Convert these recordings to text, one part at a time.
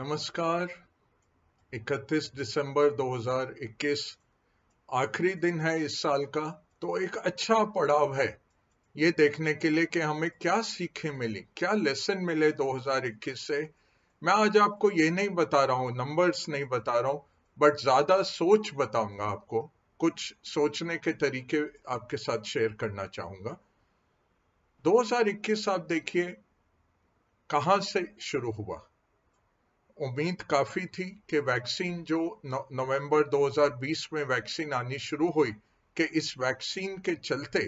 नमस्कार। 31 दिसंबर 2021 आखिरी दिन है इस साल का। तो एक अच्छा पड़ाव है ये देखने के लिए कि हमें क्या सीखें मिली, क्या लेसन मिले 2021 से। मैं आज आपको ये नहीं बता रहा हूँ, नंबर्स नहीं बता रहा हूँ, बट ज्यादा सोच बताऊंगा आपको। कुछ सोचने के तरीके आपके साथ शेयर करना चाहूंगा। 2021 आप देखिए कहाँ से शुरू हुआ। उम्मीद काफी थी कि वैक्सीन जो नवंबर 2020 में वैक्सीन आनी शुरू हुई, कि इस वैक्सीन के चलते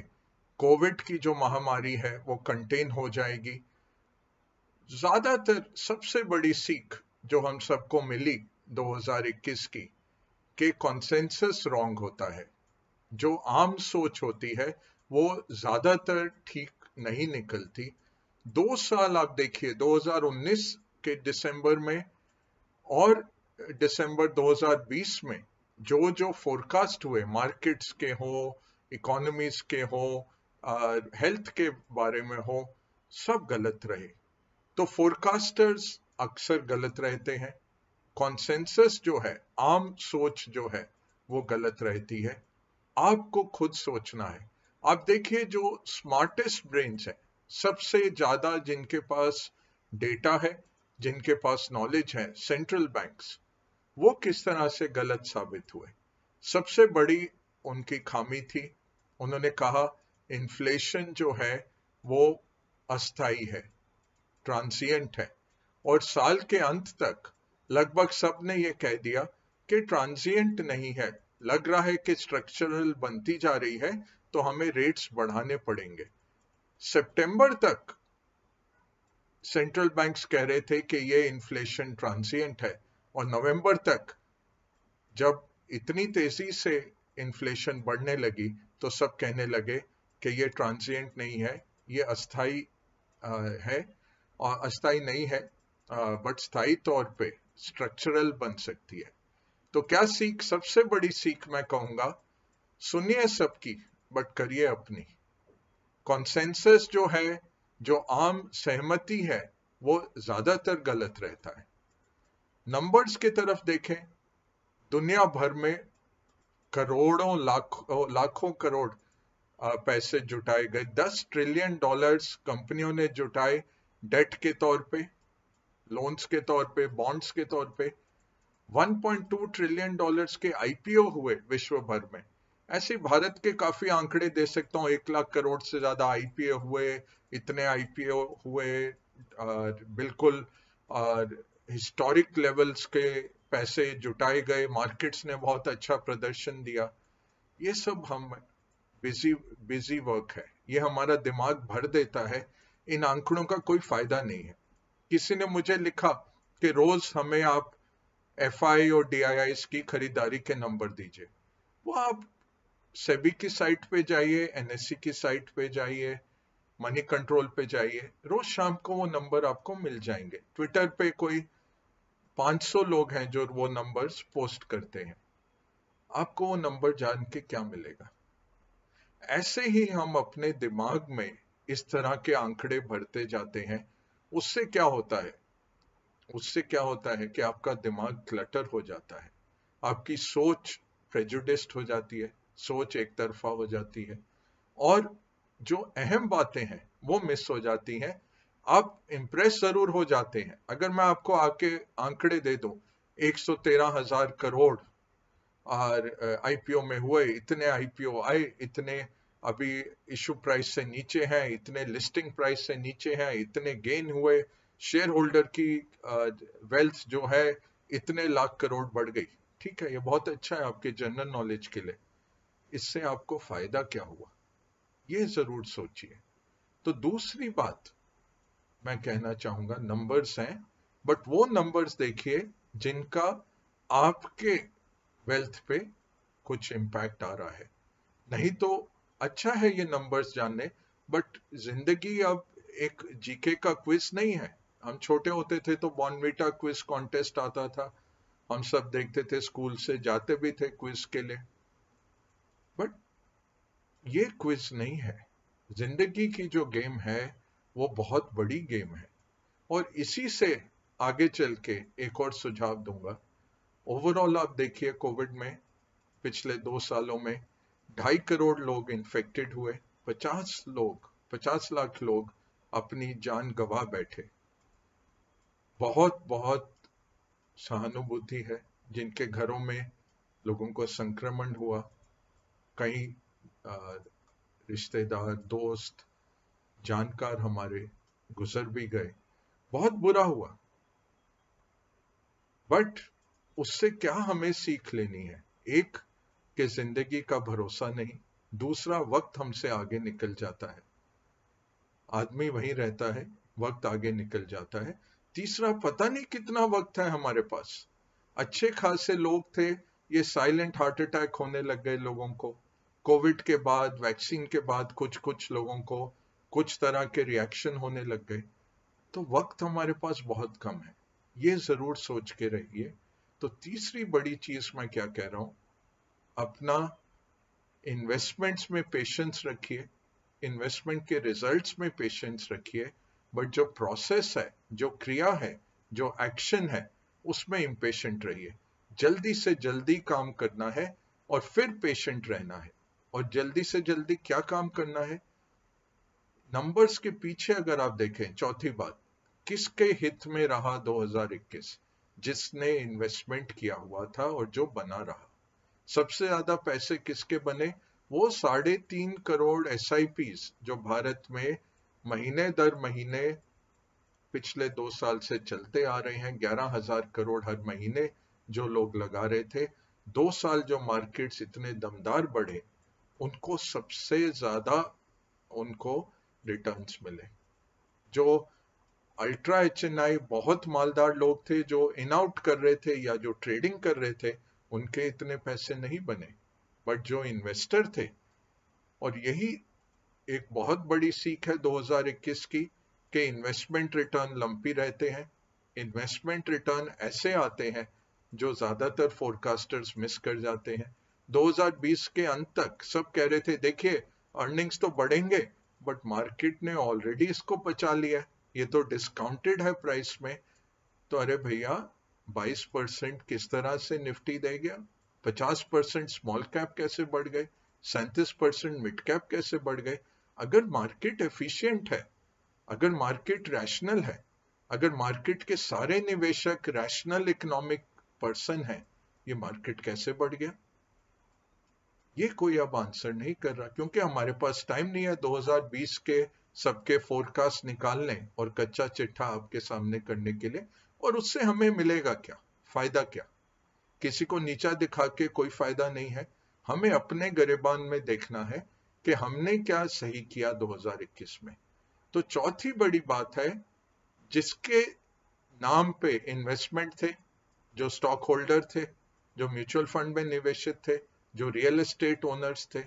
कोविड की जो महामारी है वो कंटेन हो जाएगी। ज्यादातर सबसे बड़ी सीख जो हम सबको मिली 2021 की, कि कॉन्सेंसस रॉन्ग होता है। जो आम सोच होती है वो ज्यादातर ठीक नहीं निकलती। 2 साल आप देखिए, 2019 के दिसंबर में और दिसंबर 2020 में जो जो फोरकास्ट हुए, मार्केट्स के हो, इकोनॉमीज के हो, हेल्थ के बारे में हो, सब गलत रहे। तो फोरकास्टर्स अक्सर गलत रहते हैं। कॉन्सेंसस जो है, आम सोच जो है, वो गलत रहती है। आपको खुद सोचना है। आप देखिए जो स्मार्टेस्ट ब्रेन्स है, सबसे ज्यादा जिनके पास डेटा है, जिनके पास नॉलेज है, सेंट्रल बैंक्स, वो किस तरह से गलत साबित हुए। सबसे बड़ी उनकी खामी थी, उन्होंने कहा इन्फ्लेशन जो है वो अस्थाई है, ट्रांसिएंट है। और साल के अंत तक लगभग सबने ये कह दिया कि ट्रांजिएंट नहीं है, लग रहा है कि स्ट्रक्चरल बनती जा रही है, तो हमें रेट्स बढ़ाने पड़ेंगे। सितंबर तक सेंट्रल बैंक्स कह रहे थे कि ये इन्फ्लेशन ट्रांजिएंट है, और नवंबर तक जब इतनी तेजी से इन्फ्लेशन बढ़ने लगी तो सब कहने लगे कि ये ट्रांजिएंट नहीं है, ये अस्थाई है। और अस्थाई नहीं है, बट स्थायी तौर पे स्ट्रक्चरल बन सकती है। तो क्या सीख, सबसे बड़ी सीख मैं कहूंगा, सुनिए सबकी बट करिए अपनी। कॉन्सेंसस जो है, जो आम सहमति है, वो ज्यादातर गलत रहता है। नंबर्स की तरफ देखें, दुनिया भर में करोड़ों लाखों करोड़ पैसे जुटाए गए। $10 ट्रिलियन कंपनियों ने जुटाए, डेट के तौर पे, लोन्स के तौर पे, बॉन्ड्स के तौर पे। $1.2 ट्रिलियन के आईपीओ हुए विश्व भर में। ऐसे भारत के काफी आंकड़े दे सकता हूँ, 1 लाख करोड़ से ज्यादा आईपीओ हुए, इतने आईपीओ हुए, बिल्कुल हिस्टोरिक लेवल्स के पैसे जुटाए गए, मार्केट्स ने बहुत अच्छा प्रदर्शन दिया। ये सब हम बिजी बिजी वर्क है, ये हमारा दिमाग भर देता है। इन आंकड़ों का कोई फायदा नहीं है। किसी ने मुझे लिखा कि रोज हमें आप एफआई और डीआईआई की खरीदारी के नंबर दीजिए। वो आप सेबी की साइट पे जाइए, एनएससी की साइट पे जाइए, मनी कंट्रोल पे जाइए, रोज शाम को वो नंबर आपको मिल जाएंगे। ट्विटर पे कोई 500 लोग हैं जो वो नंबर्स पोस्ट करते हैं। आपको वो नंबर जान के क्या मिलेगा। ऐसे ही हम अपने दिमाग में इस तरह के आंकड़े भरते जाते हैं। उससे क्या होता है, उससे क्या होता है कि आपका दिमाग क्लटर हो जाता है, आपकी सोच प्रेजुडिस्ड हो जाती है, सोच एक तरफा हो जाती है, और जो अहम बातें हैं वो मिस हो जाती हैं। आप इंप्रेस जरूर हो जाते हैं। अगर मैं आपको आके आंकड़े दे दूं, 113,000 करोड़ और आईपीओ में हुए, इतने आईपीओ आए, इतने अभी इशू प्राइस से नीचे हैं, इतने लिस्टिंग प्राइस से नीचे हैं, इतने गेन हुए, शेयर होल्डर की वेल्थ जो है इतने लाख करोड़ बढ़ गई। ठीक है, ये बहुत अच्छा है आपके जनरल नॉलेज के लिए। इससे आपको फायदा क्या हुआ, ये जरूर सोचिए। तो दूसरी बात मैं कहना चाहूंगा, नंबर्स हैं, बट वो नंबर्स देखिए जिनका आपके वेल्थ पे कुछ इम्पैक्ट आ रहा है। नहीं तो अच्छा है ये नंबर्स जानने, बट जिंदगी अब एक जीके का क्विज नहीं है। हम छोटे होते थे तो बॉर्नवीटा क्विज कॉन्टेस्ट आता था, हम सब देखते थे, स्कूल से जाते भी थे क्विज के लिए। बट ये क्विज नहीं है। जिंदगी की जो गेम है वो बहुत बड़ी गेम है, और इसी से आगे चल के एक और सुझाव दूंगा। ओवरऑल आप देखिए, कोविड में पिछले 2 सालों में 2.5 करोड़ लोग इन्फेक्टेड हुए, 50 लाख लोग अपनी जान गंवा बैठे। बहुत बहुत सहानुभूति है जिनके घरों में लोगों को संक्रमण हुआ, कई रिश्तेदार, दोस्त, जानकार हमारे गुजर भी गए, बहुत बुरा हुआ। बट उससे क्या हमें सीख लेनी है? एक, कि जिंदगी का भरोसा नहीं। दूसरा, वक्त हमसे आगे निकल जाता है, आदमी वहीं रहता है, वक्त आगे निकल जाता है। तीसरा, पता नहीं कितना वक्त है हमारे पास। अच्छे खासे लोग थे, ये साइलेंट हार्ट अटैक होने लग गए लोगों को। कोविड के बाद, वैक्सीन के बाद कुछ कुछ लोगों को कुछ तरह के रिएक्शन होने लग गए। तो वक्त हमारे पास बहुत कम है, ये जरूर सोच के रहिए। तो तीसरी बड़ी चीज मैं क्या कह रहा हूं, अपना इन्वेस्टमेंट्स में पेशेंस रखिए, इन्वेस्टमेंट के रिजल्ट्स में पेशेंस रखिए, बट जो प्रोसेस है, जो क्रिया है, जो एक्शन है, उसमें इम्पेशेंट रहिए। जल्दी से जल्दी काम करना है और फिर पेशेंट रहना है। और जल्दी से जल्दी क्या काम करना है? नंबर्स के पीछे अगर आप देखें, चौथी बात, किसके हित में रहा 2021? जिसने इन्वेस्टमेंट किया हुआ था और जो बना रहा। सबसे ज्यादा पैसे किसके बने? वो 3.5 करोड़ SIPs जो भारत में महीने दर महीने पिछले 2 साल से चलते आ रहे हैं। 11,000 करोड़ हर महीने जो लोग लगा रहे थे। 2 साल जो मार्केट्स इतने दमदार बढ़े, उनको सबसे ज्यादा उनको रिटर्न्स मिले। जो अल्ट्रा HNI बहुत मालदार लोग थे, जो इन आउट कर रहे थे या जो ट्रेडिंग कर रहे थे, उनके इतने पैसे नहीं बने। बट जो इन्वेस्टर थे, और यही एक बहुत बड़ी सीख है 2021 की, कि इन्वेस्टमेंट रिटर्न लंपी रहते हैं। इन्वेस्टमेंट रिटर्न ऐसे आते हैं जो ज्यादातर फोरकास्टर्स मिस कर जाते हैं। 2020 के अंत तक सब कह रहे थे, देखिए अर्निंग्स तो बढ़ेंगे, बट मार्केट ने ऑलरेडी इसको पचा लिया, ये तो डिस्काउंटेड है प्राइस में। तो अरे भैया, 22% किस तरह से निफ्टी दे गया? 50% स्मॉल कैप कैसे बढ़ गए? 37% मिड कैप कैसे बढ़ गए? अगर मार्केट एफिशिएंट है, अगर मार्केट रैशनल है, अगर मार्केट के सारे निवेशक रैशनल इकोनॉमिक पर्सन है, ये मार्केट कैसे बढ़ गया? ये कोई अब आंसर नहीं कर रहा, क्योंकि हमारे पास टाइम नहीं है 2020 के सबके फोरकास्ट निकालने और कच्चा चिट्ठा आपके सामने करने के लिए। और उससे हमें मिलेगा क्या? फायदा क्या? किसी को नीचा दिखा के कोई फायदा नहीं है। हमें अपने गिरेबान में देखना है कि हमने क्या सही किया 2021 में। तो चौथी बड़ी बात है, जिसके नाम पे इन्वेस्टमेंट थे, जो स्टॉक होल्डर थे, जो म्यूचुअल फंड में निवेशित थे, जो रियल एस्टेट ओनर्स थे,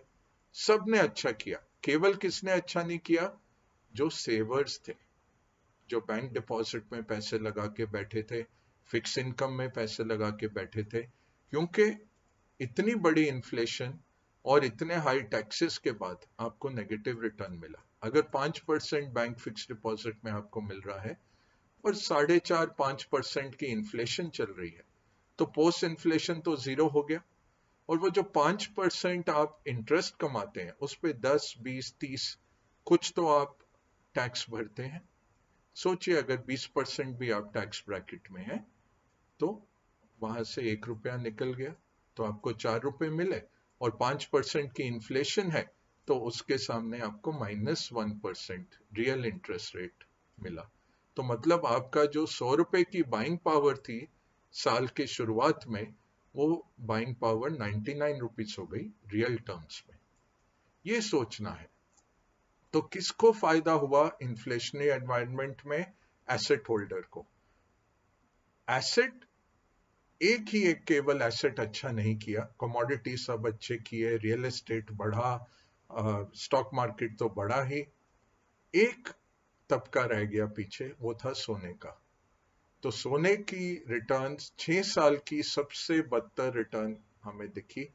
सब ने अच्छा किया। केवल किसने अच्छा नहीं किया? जो सेवर्स थे, जो बैंक डिपॉजिट में पैसे लगा के बैठे थे, फिक्स इनकम में पैसे लगा के बैठे थे। क्योंकि इतनी बड़ी इन्फ्लेशन और इतने हाई टैक्सेस के बाद आपको नेगेटिव रिटर्न मिला। अगर 5% बैंक फिक्स डिपॉजिट में आपको मिल रहा है और 4.5-5% की इन्फ्लेशन चल रही है, तो पोस्ट इन्फ्लेशन तो जीरो हो गया। और वो जो 5% आप इंटरेस्ट कमाते हैं, उस पे 10, 20, 30 कुछ तो आप टैक्स भरते हैं। सोचिए, अगर 20% भी आप टैक्स ब्रैकेट में हैं, तो वहां से 1 रुपया निकल गया, तो आपको 4 रुपए मिले। और 5% की इन्फ्लेशन है, तो उसके सामने आपको -1% रियल इंटरेस्ट रेट मिला। तो मतलब आपका जो 100 रुपए की बाइंग पावर थी साल के शुरुआत में, वो बाइंग पावर 99 रुपीज हो गई रियल टर्म्स में। ये सोचना है। तो किसको फायदा हुआ इन्फ्लेशनरी एनवायरनमेंट में? एसेट होल्डर को। एसेट एक ही एक केवल एसेट अच्छा नहीं किया, कमोडिटी सब अच्छे किए, रियल एस्टेट बढ़ा, स्टॉक मार्केट तो बढ़ा ही। एक तबका रह गया पीछे, वो था सोने का। तो सोने की रिटर्न्स 6 साल की सबसे बदतर रिटर्न हमें दिखी।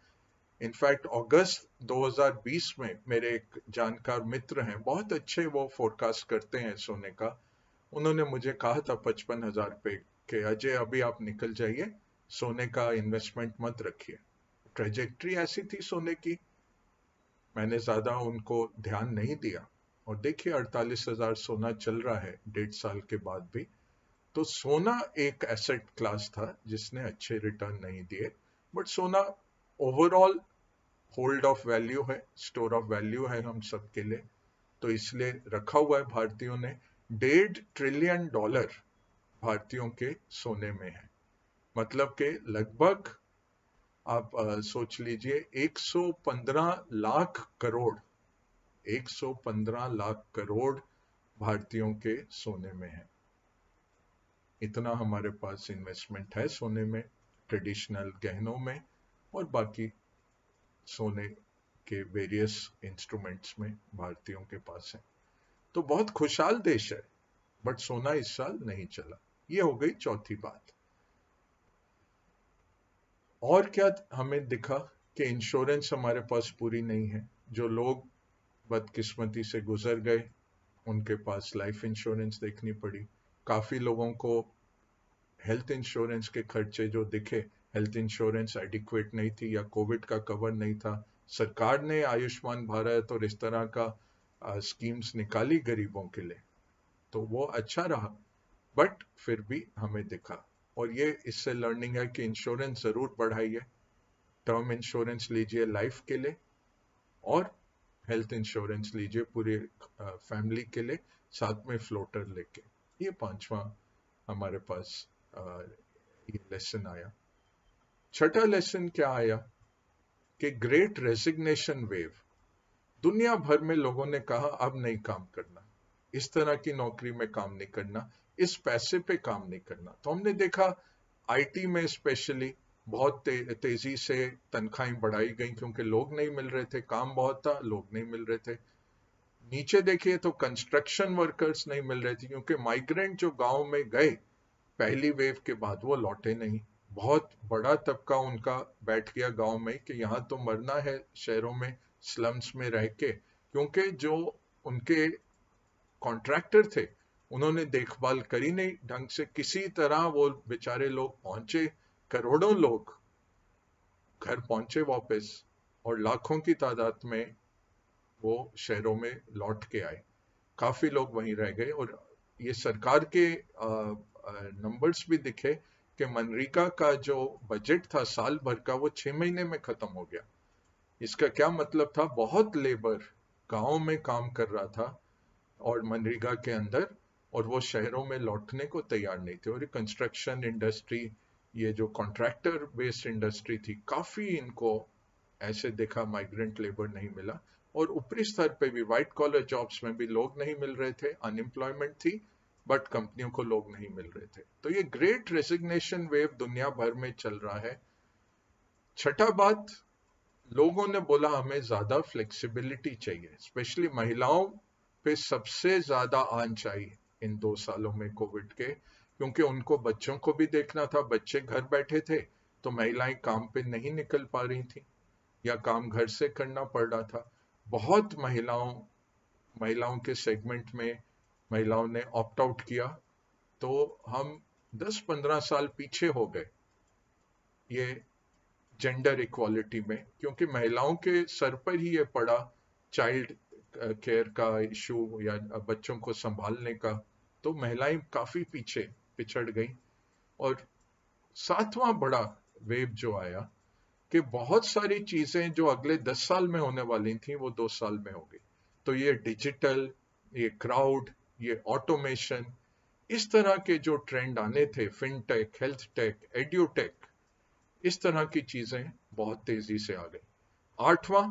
इनफैक्ट अगस्त 2020 में मेरे एक जानकार मित्र हैं, बहुत अच्छे वो फोरकास्ट करते हैं सोने का। उन्होंने मुझे कहा था 55,000 पे कि अजय अभी आप निकल जाइए, सोने का इन्वेस्टमेंट मत रखिए। ट्रेजेक्ट्री ऐसी थी सोने की, मैंने ज्यादा उनको ध्यान नहीं दिया, और देखिए 48,000 सोना चल रहा है 1.5 साल के बाद भी। तो सोना एक एसेट क्लास था जिसने अच्छे रिटर्न नहीं दिए, बट सोना ओवरऑल होल्ड ऑफ वैल्यू है, स्टोर ऑफ वैल्यू है हम सबके लिए, तो इसलिए रखा हुआ है भारतीयों ने। $1.5 ट्रिलियन भारतीयों के सोने में है, मतलब के लगभग आप सोच लीजिए 115 लाख करोड़, 115 लाख करोड़ भारतीयों के सोने में है। इतना हमारे पास इन्वेस्टमेंट है सोने में, ट्रेडिशनल गहनों में, और बाकी सोने के वेरियस इंस्ट्रूमेंट्स में भारतीयों के पास है। तो बहुत खुशहाल देश है, बट सोना इस साल नहीं चला। ये हो गई चौथी बात। और क्या हमें दिखा कि इंश्योरेंस हमारे पास पूरी नहीं है। जो लोग बदकिस्मती से गुजर गए उनके पास लाइफ इंश्योरेंस देखनी पड़ी। काफी लोगों को हेल्थ इंश्योरेंस के खर्चे जो दिखे, हेल्थ इंश्योरेंस एडिक्वेट नहीं थी या कोविड का कवर नहीं था। सरकार ने आयुष्मान भारत और इस तरह का स्कीम्स निकाली गरीबों के लिए, तो वो अच्छा रहा, बट फिर भी हमें दिखा। और ये इससे लर्निंग है कि इंश्योरेंस जरूर बढ़ाइए, टर्म इंश्योरेंस लीजिए लाइफ के लिए, और हेल्थ इंश्योरेंस लीजिए पूरे फैमिली के लिए, साथ में फ्लोटर लेके। ये पांचवा हमारे पास ये लेसन आया। छठा लेसन क्या आया कि ग्रेट रेजिग्नेशन वेव, दुनिया भर में लोगों ने कहा अब नहीं काम करना, इस तरह की नौकरी में काम नहीं करना, इस पैसे पे काम नहीं करना। तो हमने देखा आईटी में स्पेशली बहुत तेजी से तनख्वाहें बढ़ाई गई, क्योंकि लोग नहीं मिल रहे थे, काम बहुत था, लोग नहीं मिल रहे थे। नीचे देखिए तो कंस्ट्रक्शन वर्कर्स नहीं मिल रहे थे, क्योंकि माइग्रेंट जो गांव में गए पहली वेव के बाद वो लौटे नहीं। बहुत बड़ा तबका उनका बैठ गया गांव में कि यहाँ तो मरना है शहरों में स्लम्स में रह के, क्योंकि जो उनके कॉन्ट्रैक्टर थे उन्होंने देखभाल करी नहीं ढंग से। किसी तरह वो बेचारे लोग पहुंचे, करोड़ों लोग घर पहुंचे वापस, और लाखों की तादाद में वो शहरों में लौट के आए। काफी लोग वहीं रह गए, और ये सरकार के नंबर्स भी दिखे कि मनरेगा का जो बजट था साल भर का, वो 6 महीने में खत्म हो गया। इसका क्या मतलब था, बहुत लेबर गांव में काम कर रहा था और मनरेगा के अंदर, और वो शहरों में लौटने को तैयार नहीं थे। और ये कंस्ट्रक्शन इंडस्ट्री, ये जो कॉन्ट्रैक्टर बेस्ड इंडस्ट्री थी, काफी इनको ऐसे देखा माइग्रेंट लेबर नहीं मिला। और ऊपरी स्तर पे भी व्हाइट कॉलर जॉब्स में भी लोग नहीं मिल रहे थे, अनएम्प्लॉयमेंट थी, बट कंपनियों को लोग नहीं मिल रहे थे। तो ये ग्रेट रेजिग्नेशन वेव दुनिया भर में चल रहा है। छठा बात, लोगों ने बोला हमें ज्यादा फ्लेक्सिबिलिटी चाहिए, स्पेशली महिलाओं पे सबसे ज्यादा आंच आई इन 2 सालों में कोविड के, क्योंकि उनको बच्चों को भी देखना था, बच्चे घर बैठे थे, तो महिलाएं काम पे नहीं निकल पा रही थी या काम घर से करना पड़ रहा था। बहुत महिलाओं के सेगमेंट में महिलाओं ने ऑप्ट आउट किया, तो हम 10-15 साल पीछे हो गए ये जेंडर इक्वालिटी में, क्योंकि महिलाओं के सर पर ही ये पड़ा चाइल्ड केयर का इशू या बच्चों को संभालने का। तो महिलाएं काफी पीछे पिछड़ गई। और सातवां बड़ा वेव जो आया कि बहुत सारी चीजें जो अगले 10 साल में होने वाली थी वो 2 साल में हो गई। तो ये डिजिटल, ये क्राउड, ये ऑटोमेशन, इस तरह के जो ट्रेंड आने थे, फिनटेक, हेल्थ टेक, एड्यूटेक, इस तरह की चीजें बहुत तेजी से आ गई। आठवां,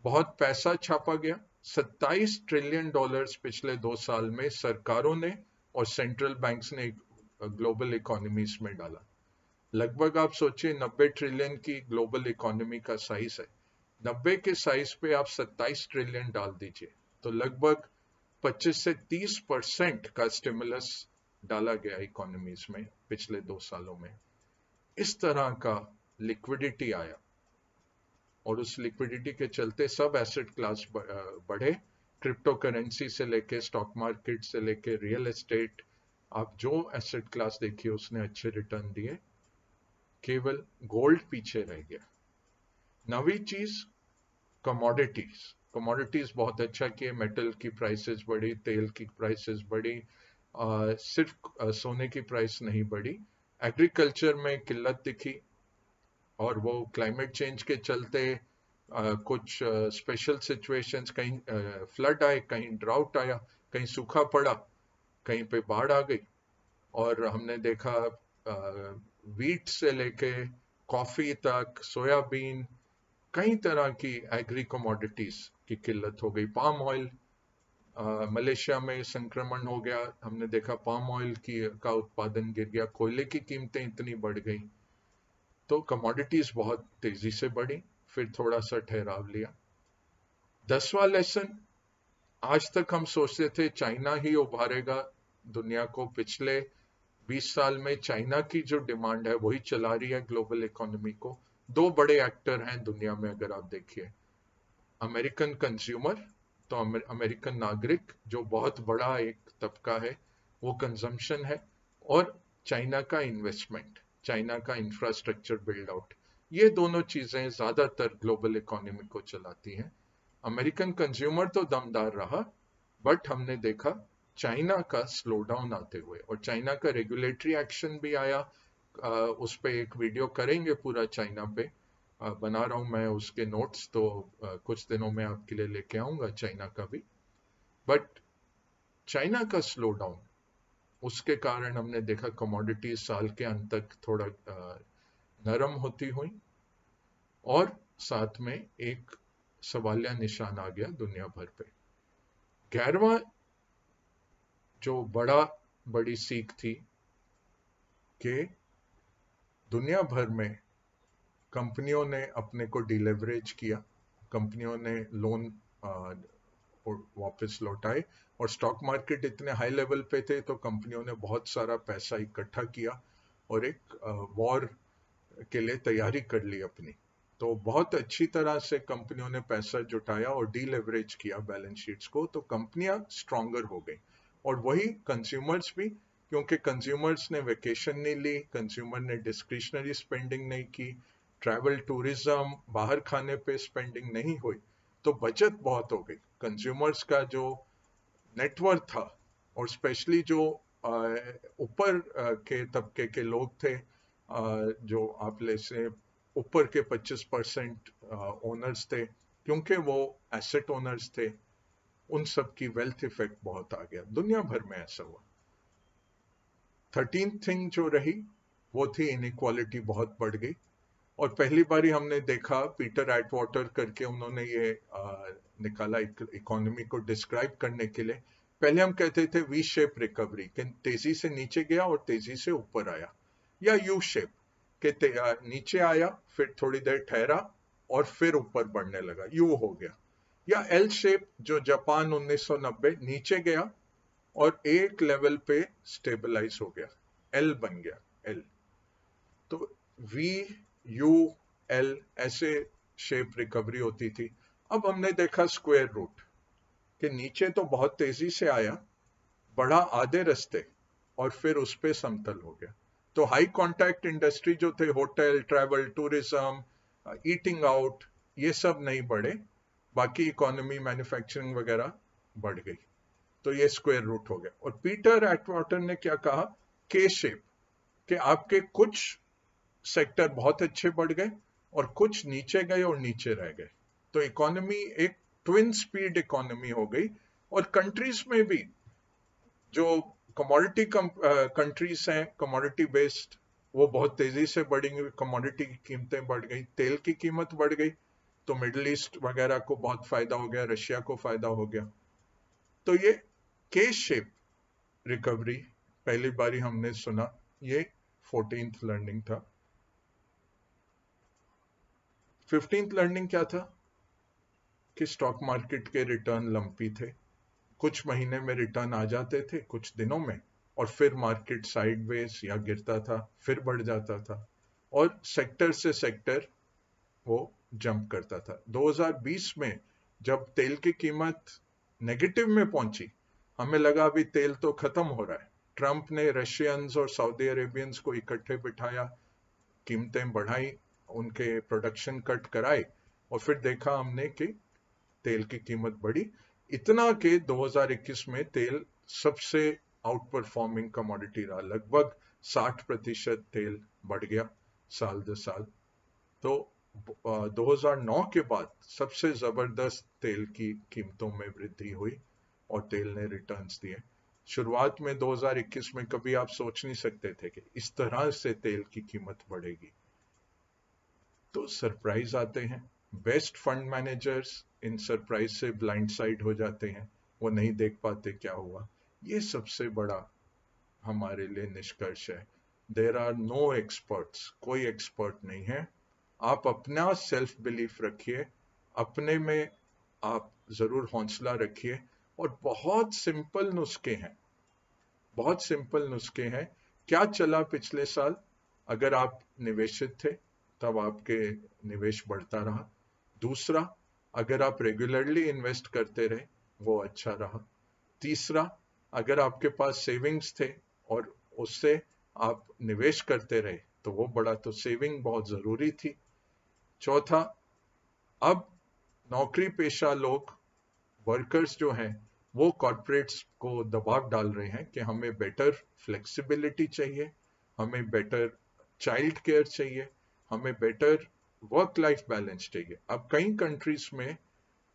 बहुत पैसा छापा गया, $27 ट्रिलियन पिछले 2 साल में सरकारों ने और सेंट्रल बैंक्स ने ग्लोबल इकोनॉमीज में डाला। लगभग आप सोचिए 90 ट्रिलियन की ग्लोबल इकोनॉमी का साइज है, 90 के साइज पे आप 27 ट्रिलियन डाल दीजिए, तो लगभग 25 से 30% का स्टिमुलस डाला गया इकोनॉमीज में पिछले 2 सालों में। इस तरह का लिक्विडिटी आया, और उस लिक्विडिटी के चलते सब एसेट क्लास बढ़े, क्रिप्टो करेंसी से लेके स्टॉक मार्केट से लेके रियल एस्टेट, आप जो एसेट क्लास देखिए उसने अच्छे रिटर्न दिए, केवल गोल्ड पीछे रह गया। नवी चीज कमोडिटीज। कमोडिटीज बहुत अच्छा किए, मेटल की प्राइसेस बढ़ी, तेल की प्राइसेस बढ़ी, सिर्फ सोने की प्राइस नहीं बढ़ी। एग्रीकल्चर में किल्लत दिखी, और वो क्लाइमेट चेंज के चलते कुछ स्पेशल सिचुएशंस, कहीं फ्लड आए, कहीं ड्राउट आया, कहीं सूखा पड़ा, कहीं पे बाढ़ आ गई। और हमने देखा वीट से लेके कॉफी तक, सोयाबीन, कई तरह की एग्री कमोडिटीज की किल्लत हो गई। पाम ऑयल, मलेशिया में संक्रमण हो गया, हमने देखा पाम ऑयल का उत्पादन गिर गया, कोयले की कीमतें इतनी बढ़ गई। तो कमोडिटीज बहुत तेजी से बढ़ी, फिर थोड़ा सा ठहराव लिया। 10वां लेसन, आज तक हम सोचते थे चाइना ही उभारेगा दुनिया को। पिछले 20 साल में चाइना की जो डिमांड है वही चला रही है ग्लोबल इकोनॉमी को। दो बड़े एक्टर हैं दुनिया में अगर आप देखिए, अमेरिकन कंज्यूमर, तो अमेरिकन नागरिक जो बहुत बड़ा एक तबका है, वो कंजम्पशन है, और चाइना का इन्वेस्टमेंट, चाइना का इंफ्रास्ट्रक्चर बिल्ड आउट। ये दोनों चीजें ज्यादातर ग्लोबल इकोनॉमी को चलाती हैं। अमेरिकन कंज्यूमर तो दमदार रहा, बट हमने देखा चाइना का स्लो डाउन आते हुए, और चाइना का रेगुलेटरी एक्शन भी आया। उस पे एक वीडियो करेंगे पूरा चाइना पे, बना रहा हूं मैं उसके नोट्स, तो कुछ दिनों में आपके लिए लेके आऊंगा चाइना का भी। बट चाइना का स्लो डाउन, उसके कारण हमने देखा कमोडिटीज साल के अंत तक थोड़ा नरम होती हुई, और साथ में एक सवालिया निशान आ गया दुनिया भर पे। 11वां जो बड़ी सीख थी कि दुनिया भर में कंपनियों ने अपने को डिलेवरेज किया, कंपनियों ने लोन वापस लौटाए, और स्टॉक मार्केट इतने हाई लेवल पे थे तो कंपनियों ने बहुत सारा पैसा इकट्ठा किया और एक वॉर के लिए तैयारी कर ली अपनी। तो बहुत अच्छी तरह से कंपनियों ने पैसा जुटाया और डीलेवरेज किया बैलेंस शीट्स को, तो कंपनियां स्ट्रांगर हो गई। और वही कंज्यूमर्स भी, क्योंकि कंज्यूमर्स ने वेकेशन नहीं ली, कंज्यूमर ने डिस्क्रिशनरी स्पेंडिंग नहीं की, ट्रैवल टूरिज्म, बाहर खाने पे स्पेंडिंग नहीं हुई, तो बचत बहुत हो गई। कंज्यूमर्स का जो नेटवर्थ था, और स्पेशली जो ऊपर के तबके के लोग थे, जो आप ले से ऊपर के 25% ओनर्स थे, क्योंकि वो एसेट ओनर्स थे, उन सब की वेल्थ इफेक्ट बहुत आ गया, दुनिया भर में ऐसा हुआ। 13th थिंग जो रही वो थी इनइक्वालिटी बहुत बढ़ गई। और पहली बार हमने देखा, पीटर एटवाटर करके उन्होंने ये निकाला इकोनॉमी को डिस्क्राइब करने के लिए। पहले हम कहते थे वी शेप रिकवरी, कि तेजी से नीचे गया और तेजी से ऊपर आया, या यू शेप, कि नीचे आया फिर थोड़ी देर ठहरा और फिर ऊपर बढ़ने लगा, यू हो गया। या एल शेप, जो जापान 1990 नीचे गया और एक लेवल पे स्टेबलाइज हो गया, एल बन गया, एल। तो वी, यू, एल, ऐसे शेप रिकवरी होती थी। अब हमने देखा स्क्वायर रूट, कि नीचे तो बहुत तेजी से आया, बढ़ा आधे रास्ते और फिर उस पे समतल हो गया। तो हाई कांटेक्ट इंडस्ट्री जो थे, hotel, travel, tourism, eating out, ये सब नहीं बढ़े, बाकी इकोनॉमी, मैन्युफैक्चरिंग वगैरह बढ़ गई। तो ये स्क्वायर रूट हो गया। और पीटर एटवाटर ने क्या कहा, के शेप, कि आपके कुछ सेक्टर बहुत अच्छे बढ़ गए और कुछ नीचे गए और नीचे रह गए। तो इकोनॉमी एक ट्विन स्पीड इकोनॉमी हो गई। और कंट्रीज में भी जो कमोडिटी कंट्रीज हैं, कमोडिटी बेस्ड, वो बहुत तेजी से बढ़ेंगे, कमोडिटी की कीमतें बढ़ गई, तेल की कीमत बढ़ गई, तो मिडिल ईस्ट वगैरह को बहुत फायदा हो गया, रशिया को फायदा हो गया। तो ये के शेप रिकवरी पहली बारी हमने सुना, ये 14th लर्निंग था। 15th लर्निंग क्या था, कि स्टॉक मार्केट के रिटर्न लंपी थे, कुछ महीने में रिटर्न आ जाते थे, कुछ दिनों में, और फिर मार्केट साइडवेज या गिरता था, फिर बढ़ जाता था, और सेक्टर से सेक्टर वो जंप करता था। 2020 में जब तेल की कीमत नेगेटिव में पहुंची, हमें लगा अभी तेल तो खत्म हो रहा है, ट्रंप ने रशियंस और सऊदी अरेबियंस को इकट्ठे बिठाया, कीमतें बढ़ाई, उनके प्रोडक्शन कट कराए, और फिर देखा हमने कि तेल की कीमत बढ़ी, इतना कि 2021 में तेल सबसे आउट परफॉर्मिंग कमोडिटी रहा। लगभग 60% तेल बढ़ गया साल दर साल। तो 2009 के बाद सबसे जबरदस्त तेल की कीमतों में वृद्धि हुई और तेल ने रिटर्न्स दिए। शुरुआत में 2021 में कभी आप सोच नहीं सकते थे कि इस तरह से तेल की कीमत बढ़ेगी। तो सरप्राइज आते हैं। Best fund managers in surprise से ब्लाइंड साइड हो जाते हैं, वो नहीं देख पाते क्या हुआ। ये सबसे बड़ा हमारे लिए निष्कर्ष है। देर आर नो एक्सपर्ट्स, कोई एक्सपर्ट नहीं है। आप अपना सेल्फ बिलीफ रखिए, अपने में आप जरूर हौसला रखिए, और बहुत सिंपल नुस्खे हैं, बहुत सिंपल नुस्खे हैं। क्या चला पिछले साल? अगर आप निवेशित थे तब आपके निवेश बढ़ता रहा। दूसरा, अगर आप रेगुलरली इन्वेस्ट करते रहे, वो अच्छा रहा। तीसरा, अगर आपके पास सेविंग्स थे और उससे आप निवेश करते रहे, तो वो बड़ा, तो सेविंग बहुत जरूरी थी। चौथा, अब नौकरी पेशा लोग, वर्कर्स जो हैं, वो कॉरपोरेट्स को दबाव डाल रहे हैं कि हमें बेटर फ्लेक्सिबिलिटी चाहिए, हमें बेटर चाइल्ड केयर चाहिए, हमें बेटर वर्क लाइफ बैलेंस चाहिए। अब कई कंट्रीज में,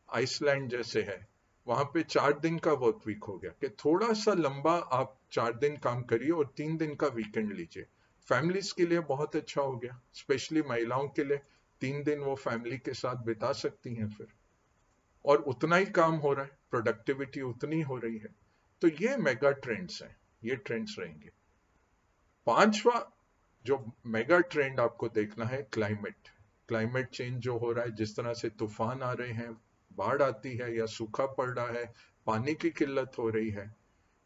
आइसलैंड जैसे है, वहां पे 4 दिन का वर्क वीक हो गया कि थोड़ा सा लंबा आप 4 दिन काम करिए और 3 दिन का वीकेंड लीजिए। फैमिलीज के लिए बहुत अच्छा हो गया, स्पेशली महिलाओं के लिए 3 दिन वो फैमिली के साथ बिता सकती हैं फिर, और उतना ही काम हो रहा है, प्रोडक्टिविटी उतनी हो रही है। तो ये मेगा ट्रेंड्स हैं, ये ट्रेंड्स रहेंगे। पांचवा जो मेगा ट्रेंड आपको देखना है, क्लाइमेट। क्लाइमेट चेंज जो हो रहा है, जिस तरह से तूफान आ रहे हैं, बाढ़ आती है या सूखा पड़ रहा है, पानी की किल्लत हो रही है,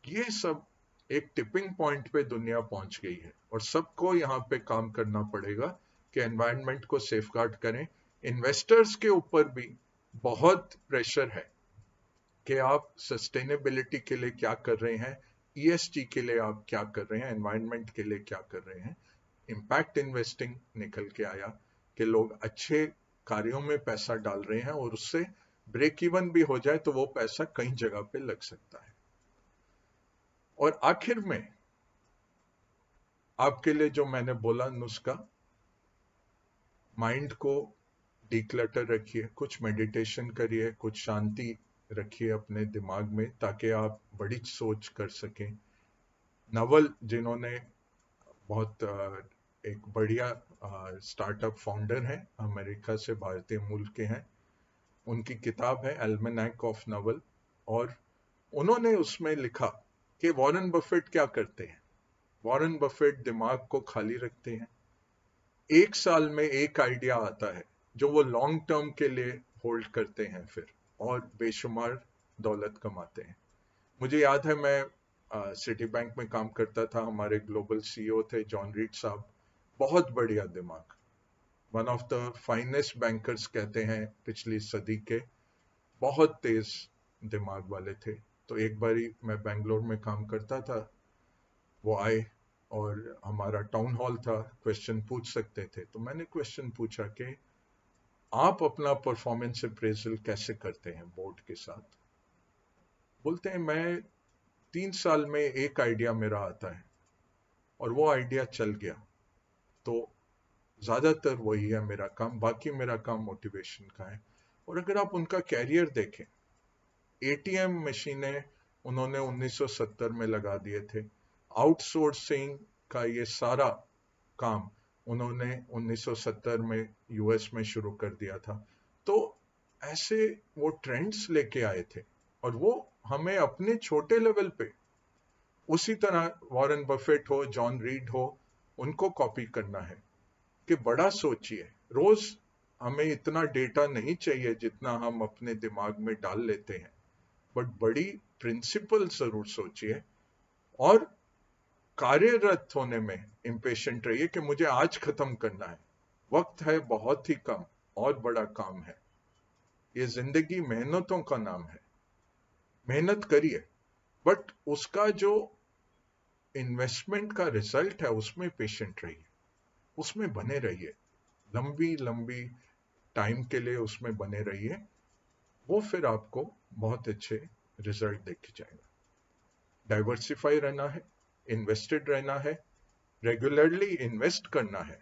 ये सब एक टिपिंग पॉइंट पे दुनिया पहुंच गई है, और सबको यहाँ पे काम करना पड़ेगा कि एनवायरनमेंट को सेफगार्ड करें। इन्वेस्टर्स के ऊपर भी बहुत प्रेशर है कि आप सस्टेनेबिलिटी के लिए क्या कर रहे हैं, ईएसजी के लिए आप क्या कर रहे हैं, एनवायरनमेंट के लिए क्या कर रहे हैं। इम्पैक्ट इन्वेस्टिंग निकल के आया कि लोग अच्छे कार्यों में पैसा डाल रहे हैं, और उससे ब्रेक इवन भी हो जाए तो वो पैसा कई जगह पे लग सकता है। और आखिर में आपके लिए जो मैंने बोला नुस्खा, माइंड को डिक्लटर रखिए, कुछ मेडिटेशन करिए, कुछ शांति रखिए अपने दिमाग में, ताकि आप बड़ी सोच कर सकें। नवल, जिन्होंने बहुत एक बढ़िया स्टार्टअप फाउंडर हैं, अमेरिका से भारतीय मूल के हैं, उनकी किताब है एल्मेनैक ऑफ नवल, और उन्होंने उसमें लिखा कि वॉरेन बफेट क्या करते हैं। वॉरेन बफेट दिमाग को खाली रखते हैं, एक साल में एक आइडिया आता है जो वो लॉन्ग टर्म के लिए होल्ड करते हैं फिर, और बेशुमार दौलत कमाते हैं। मुझे याद है, मैं सिटी बैंक में काम करता था, हमारे ग्लोबल सीईओ थे जॉन रीड साहब, बहुत बढ़िया दिमाग, one of the finest bankers कहते हैं पिछली सदी के, बहुत तेज दिमाग वाले थे। तो एक बारी मैं बेंगलोर में काम करता था, वो आए और हमारा टाउन हॉल था, क्वेश्चन पूछ सकते थे। तो मैंने क्वेश्चन पूछा कि आप अपना परफॉर्मेंस अप्रेजल कैसे करते हैं बोर्ड के साथ। बोलते हैं, मैं 3 साल में एक आइडिया मेरा आता है और वो आइडिया चल गया, तो ज्यादातर वही है मेरा काम, बाकी मेरा काम मोटिवेशन का है। और अगर आप उनका कैरियर देखें, एटीएम मशीनें उन्होंने 1970 में लगा दिए थे, आउटसोर्सिंग का ये सारा काम उन्होंने 1970 में यूएस में शुरू कर दिया था। तो ऐसे वो ट्रेंड्स लेके आए थे, और वो हमें अपने छोटे लेवल पे उसी तरह वॉरेन बफेट हो, जॉन रीड हो, उनको कॉपी करना है कि बड़ा सोचिए। रोज हमें इतना डेटा नहीं चाहिए जितना हम अपने दिमाग में डाल लेते हैं, बट बड़ी प्रिंसिपल जरूर सोचिए, और कार्यरत होने में इम्पेशेंट रहिए कि मुझे आज खत्म करना है, वक्त है बहुत ही कम, और बड़ा काम है। ये जिंदगी मेहनतों का नाम है, मेहनत करिए, बट उसका जो इन्वेस्टमेंट का रिजल्ट है उसमें पेशेंट रहिए, उसमें बने रहिए, लंबी लंबी टाइम के लिए उसमें बने रहिए, वो फिर आपको बहुत अच्छे रिजल्ट देके जाएगा। डाइवर्सिफाई रहना है, इन्वेस्टेड रहना है, रेगुलरली इन्वेस्ट करना है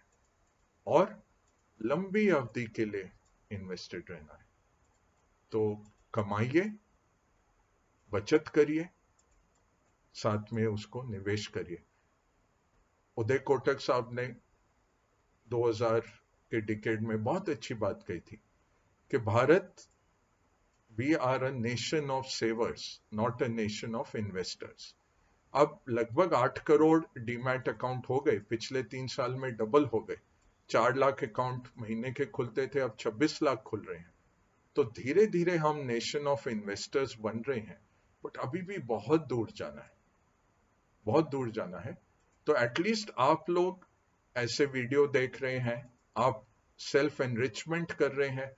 और लंबी अवधि के लिए इन्वेस्टेड रहना है। तो कमाइए, बचत करिए, साथ में उसको निवेश करिए। उदय कोटक साहब ने 2000 के डिकेड में बहुत अच्छी बात कही थी कि Bharat, we are a nation of savers, not a nation of investors. अब लगभग 8 करोड़ डीमैट अकाउंट हो गए, पिछले 3 साल में डबल हो गए। 4 लाख अकाउंट महीने के खुलते थे, अब 26 लाख खुल रहे हैं। तो धीरे धीरे हम नेशन ऑफ इन्वेस्टर्स बन रहे हैं, बट अभी भी बहुत दूर जाना है, बहुत दूर जाना है। तो एटलीस्ट आप लोग ऐसे वीडियो देख रहे हैं, आप सेल्फ एनरिचमेंट कर रहे हैं,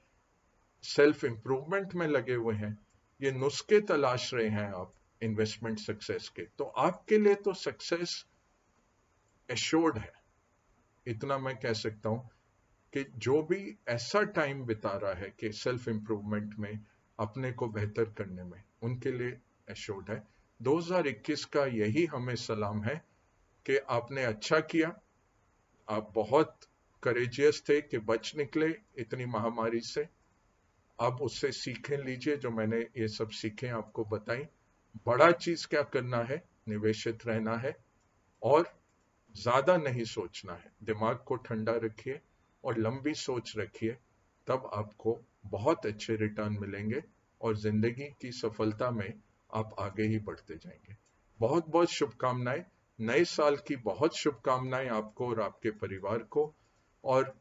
सेल्फ इंप्रूवमेंट में लगे हुए हैं, ये नुस्खे तलाश रहे हैं आप इन्वेस्टमेंट सक्सेस के, तो आपके लिए तो सक्सेस एश्योर्ड है। इतना मैं कह सकता हूं कि जो भी ऐसा टाइम बिता रहा है कि सेल्फ इंप्रूवमेंट में, अपने को बेहतर करने में, उनके लिए एश्योर्ड है। 2021 का यही हमें सलाम है कि आपने अच्छा किया, आप बहुत करेजियस थे कि बच निकले इतनी महामारी से। आप उससे सीखें लीजिए, जो मैंने ये सब सीखें आपको बताई। बड़ा चीज क्या करना है, निवेशित रहना है और ज्यादा नहीं सोचना है, दिमाग को ठंडा रखिए और लंबी सोच रखिए, तब आपको बहुत अच्छे रिटर्न मिलेंगे और जिंदगी की सफलता में आप आगे ही बढ़ते जाएंगे। बहुत बहुत शुभकामनाएं, नए साल की बहुत शुभकामनाएं आपको और आपके परिवार को। और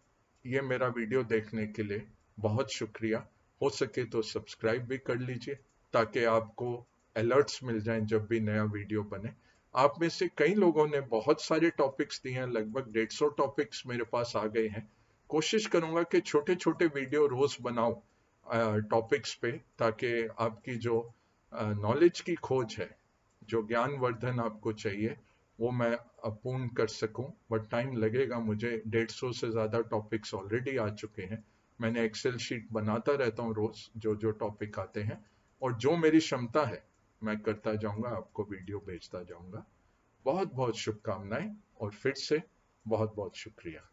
ये मेरा वीडियो देखने के लिए बहुत शुक्रिया। हो सके तो सब्सक्राइब भी कर लीजिए ताकि आपको अलर्ट्स मिल जाएं जब भी नया वीडियो बने। आप में से कई लोगों ने बहुत सारे टॉपिक्स दिए हैं, लगभग 150 टॉपिक्स मेरे पास आ गए हैं। कोशिश करूंगा कि छोटे छोटे वीडियो रोज बनाऊं टॉपिक्स पे, ताकि आपकी जो नॉलेज की खोज है, जो ज्ञानवर्धन आपको चाहिए, वो मैं पूर्ण कर सकूं। बट टाइम लगेगा मुझे, 150 से ज्यादा टॉपिक्स ऑलरेडी आ चुके हैं। मैंने एक्सेल शीट बनाता रहता हूं रोज, जो जो टॉपिक आते हैं, और जो मेरी क्षमता है मैं करता जाऊंगा, आपको वीडियो भेजता जाऊंगा। बहुत बहुत शुभकामनाएं और फिर से बहुत बहुत शुक्रिया।